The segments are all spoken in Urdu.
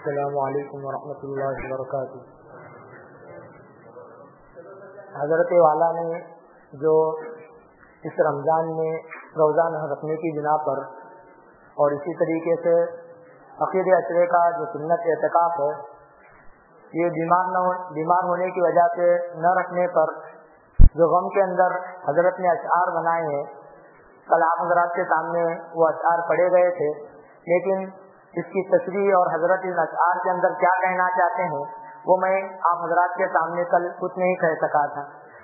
السلام علیکم ورحمۃ اللہ وبرکاتہ۔ حضرت والا نے جو اس رمضان میں روزہ نہ رکھنے کی بنا پر اور اسی طریقے سے عقید عشرے کا جو سنت اعتکاف ہے، یہ بیمار ہونے کی وجہ سے نہ رکھنے پر جو غم کے اندر حضرت نے اشعار بنائے ہیں، کل آپ حضرات کے سامنے وہ اشعار پڑھے گئے تھے، لیکن اس کی تشریح اور حضرت ان اشعار کے اندر کیا کہنا چاہتے ہیں وہ میں آپ حضرات کے سامنے کل کچھ نہیں کہہ سکا تھا،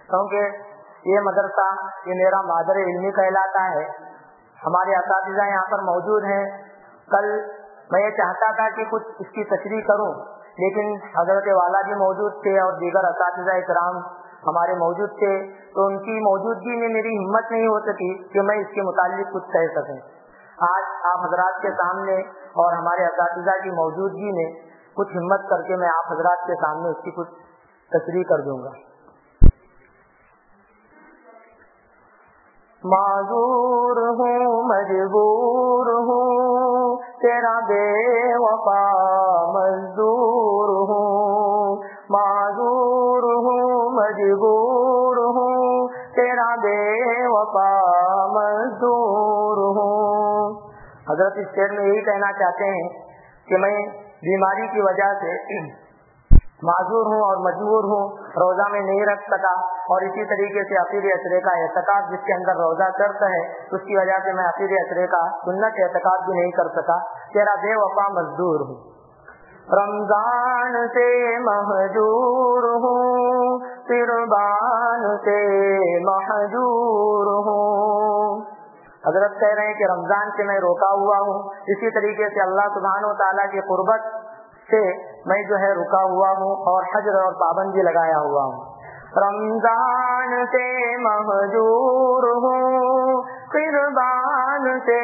کیونکہ یہ مدرسہ یہ میرا مادر علمی کہلاتا ہے، ہمارے اساتذہ یہاں پر موجود ہیں۔ کل میں یہ چاہتا تھا کہ کچھ اس کی تشریح کروں، لیکن حضرت والا بھی موجود تھے اور دیگر اساتذہ اکرام ہمارے موجود تھے، تو ان کی موجودگی میں میری ہمت نہیں ہو سکی کہ میں اس کے متعلق کچھ کہہ سکوں۔ آج آپ حضرات کے سامنے اور ہمارے اساتذہ کی موجودگی میں کچھ ہمت کر کے میں آپ حضرات کے سامنے اس کی کچھ تشریح کر دوں گا۔ معذور ہوں مجبور ہوں تیرا بے وفا مزدور ہوں، معذور ہوں مجبور ہوں تیرا بے وفا مزدور ہوں۔ حضرت اس شعر میں یہی کہنا چاہتے ہیں کہ میں بیماری کی وجہ سے معذور ہوں اور مجبور ہوں، روزہ میں نہیں رکھ سکا، اور اسی طریقے سے عقید عشرے کا اعتکاف جس کے اندر روزہ شرط ہے اس کی وجہ سے میں عقید عشرے کا سنت اعتکاف بھی نہیں کر سکا، تیرا بے وفا مزدور ہوں۔ رمضان سے مہجور ہوں قربان سے محجور ہوں۔ حضرت کہہ رہے ہیں کہ رمضان سے میں روکا ہوا ہوں، اسی طریقے سے اللہ سبحانہ و تعالیٰ کی قربت سے میں جو ہے رکا ہوا ہوں اور حجر اور پابندی لگایا ہوا ہوں۔ رمضان سے مہجور ہوں قربان سے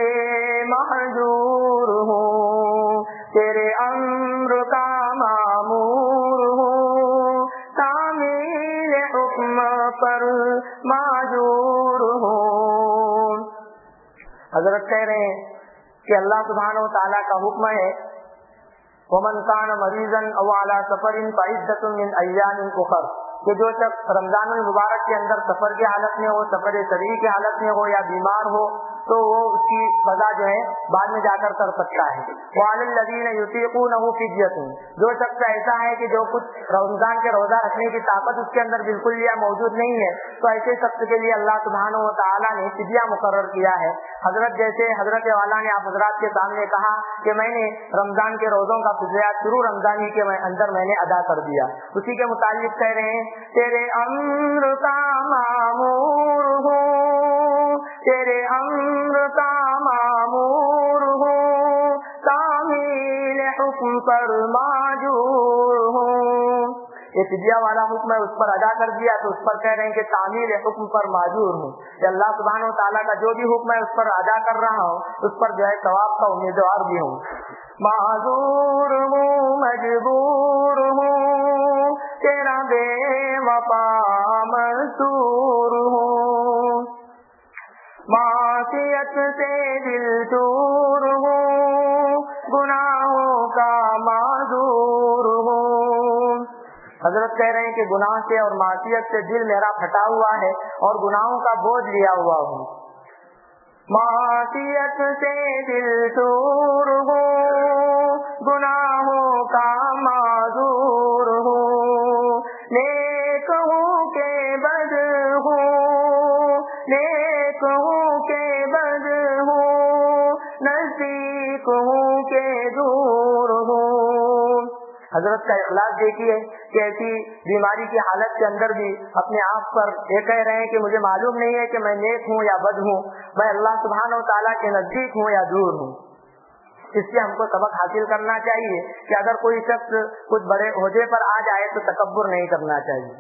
محجور ہوں، تیرے امر کا مامور ہوں تعمیل حکم پر معذور ہوں۔ حضرت کہہ رہے ہیں کہ اللہ سبحانہ و تعالیٰ کا حکم ہے وَمَنْ كَانَ مَرِيضًا أَوْ عَلَى سَفَرٍ فَعِدَّةٌ مِّنْ أَيَّامٍ أُخَرَ، کہ جو شخص رمضان المبارک کے اندر سفر کی حالت میں ہو، سفر سریع کی حالت میں ہو یا بیمار ہو تو وہ اس کی قضا جو ہے بعد میں جا کر سکتا ہے۔ وَعَلَى الَّذِينَ يُطِيقُونَهُ فِدْيَةٌ، جو شخص ایسا ہے کہ جو کچھ رمضان کے روزہ رکھنے کی طاقت اس کے اندر بالکل یا موجود نہیں ہے، تو ایسے شخص کے لیے اللہ سبحانہ و تعالیٰ نے فدیہ مقرر کیا ہے۔ حضرت جیسے حضرت والا نے آپ حضرات کے سامنے کہا کہ میں نے رمضان کے روزوں کا فدیہ شروع رمضان ہی کے اندر میں نے ادا کر دیا، اسی کے متعلق کہہ رہے ہیں تیرے امر کا مامور ہوں، تیرے امر کا مامور ہوں تعمیل حکم پر معذور ہوں۔ یہ فدیہ والا حکم ہے اس پر ادا کر دیا تو اس پر کہہ رہے ہیں کہ تعمیل حکم پر معذور ہوں، کہ اللہ سبحانہ و تعالیٰ کا جو بھی حکم ہے اس پر ادا کر رہا ہوں، اس پر جو ہے ثواب کا امیدوار بھی ہوں۔ معذور ہوں مجبور ہوں تیرا بے وفا مزدور ہوں، معصیت سے دل دور ہوں گناہوں کا معذور ہوں۔ حضرت کہہ رہے ہیں کہ گناہ سے اور معصیت سے دل میرا پھٹا ہوا ہے اور گناہوں کا بوجھ لیا ہوا ہوں۔ معصیت سے دل دور ہوں گناہوں کا معذور ہوں، نیک ہوں کہ بد ہوں، نیک ہوں کہ بد ہوں، نزدیک ہوں کہ دور ہوں۔ حضرت کا اخلاص دیکھیے کہ ایسی بیماری کی حالت کے اندر بھی اپنے آپ پر یہ کہہ رہے ہیں کہ مجھے معلوم نہیں ہے کہ میں نیک ہوں یا بد ہوں، میں اللہ سبحانہ و تعالیٰ کے نزدیک ہوں یا دور ہوں۔ اس سے ہم کو سبق حاصل کرنا چاہیے کہ اگر کوئی شخص کچھ بڑے عہدے پر آ جائے تو تکبر نہیں کرنا چاہیے۔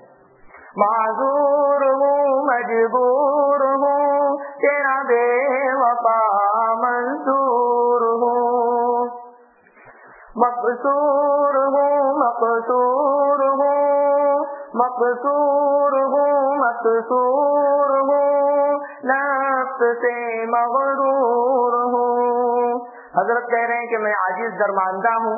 معذور ہوں مجبور ہوں تیرا بے وفا منصور ہوں، مقصور ہوں مقصور ہوں مقصور ہوں مقصور ہوں نفس سے مغرور ہوں۔ حضرت کہہ رہے ہیں کہ میں عاجز درماندہ ہوں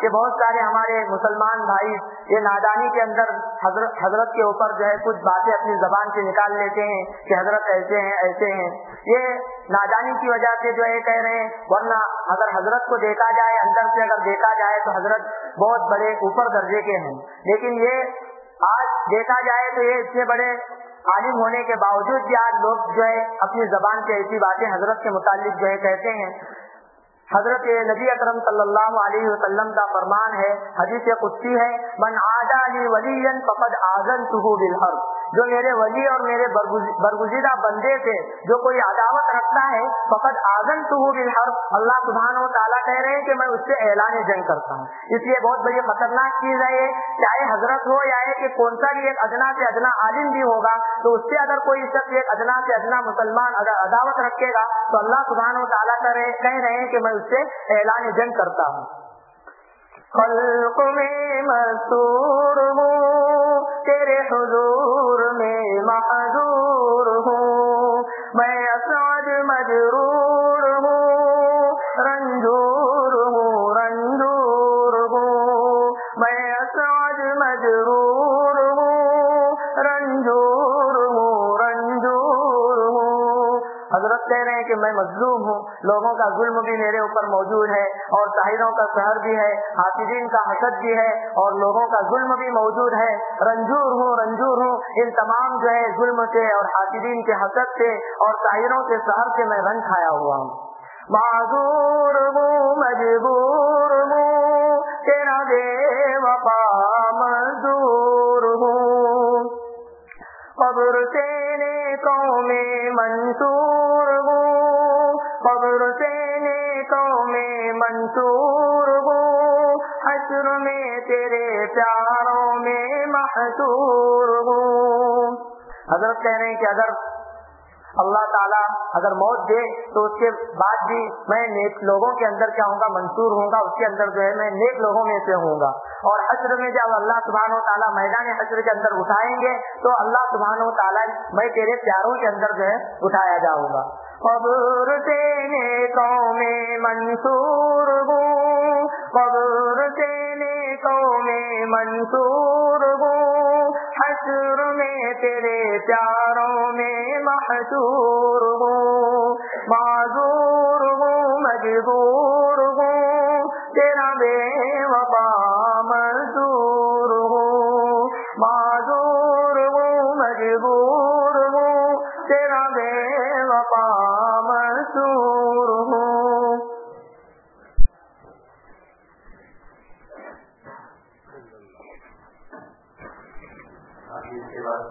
کہ بہت سارے ہمارے مسلمان بھائی یہ نادانی کے اندر حضرت کے اوپر جو ہے کچھ باتیں اپنی زبان سے نکال لیتے ہیں کہ حضرت ایسے ہیں ایسے ہیں. یہ نادانی کی وجہ سے جو ہے کہہ رہے ہیں, ورنہ اگر حضرت کو دیکھا جائے اندر سے اگر دیکھا جائے تو حضرت بہت بڑے اوپر درجے کے ہیں, لیکن یہ آج دیکھا جائے تو یہ اتنے بڑے عالم ہونے کے باوجود بھی آج لوگ جو ہے اپنی زبان سے ایسی باتیں حضرت کے متعلق جو ہے کہتے ہیں. حضرت نبی اکرم صلی اللہ علیہ وسلم کا فرمان ہے, حدیث قدسی ہے, من عادى لي وليا فقد آذنته بالحرب, جو میرے ولی اور میرے برگزیدہ بندے سے جو کوئی عداوت رکھتا ہے, فقد آذنته بالحرب, اللہ سبحانہ و تعالیٰ کہہ رہے ہیں کہ میں اس سے اعلان جنگ کرتا ہوں. اس لیے بہت بڑی خطرناک چیز ہے یہ, چاہے حضرت ہو یا کہ کون سا بھی ایک ادنا سے ادنا عالم بھی ہوگا, تو اس سے اگر کوئی شخص ایک ادنا سے ادنا مسلمان اگر عداوت رکھے گا تو اللہ سبحانہ و تعالیٰ کہہ رہے ہیں کہ میں اس سے اعلان جنگ کرتا ہوں. خلق میں مستور ہوں, تیرے حضور میں معذور ہوں, میں اسعد مجرور ہوں, رنجور ہوں رنجور ہوں, میں اسعد مجرور ہوں, رنجور ہوں رنجور ہوں. حضرت کہہ رہے ہیں کہ میں مظلوم ہوں, لوگوں کا ظلم بھی میرے اوپر موجود ہے, اور ساحروں کا سحر بھی ہے, حاسدین کا حسد بھی ہے, اور لوگوں کا ظلم بھی موجود ہے. رنجور ہوں, ان تمام جو ہے ظلم سے اور حاسدین کے حسد سے اور ساحروں کے سحر سے میں رنج کھایا ہوا ہوں. معذور ہوں مجبور ہوں, تیرا بے وفا مزدور ہوں, قبر سے نیکوں میں منصور ہوں, قبر سے نیکوں میں منصور ہوں, حشر میں تیرے پیاروں میں محشور ہوں. حضرت کہہ رہے ہیں کہ اگر اللہ تعالیٰ اگر موت دے تو اس کے بعد بھی میں نیک لوگوں کے اندر کیا ہوں گا, منصور ہوں گا, اس کے اندر جو ہے میں نیک لوگوں میں سے ہوں گا. اور حشر میں جب اللہ سبحانہ و تعالیٰ میدان حشر کے اندر اٹھائیں گے تو اللہ سبحانہ و تعالیٰ میں تیرے پیاروں کے اندر جو ہے اٹھایا جاؤں گا. قبر سے نیکوں میں منصور ہوں, قبر سے نیکوں میں منصور ہوں, حشر میں تیرے پیاروں میں محشور ہوں, معذور ہوں مجبور ہوں, تیرا بے وفا مزدور ہوں, معذور ہوں مجبور ہوں, تیرا بے وفا مزدور ہوں. اس کے بعد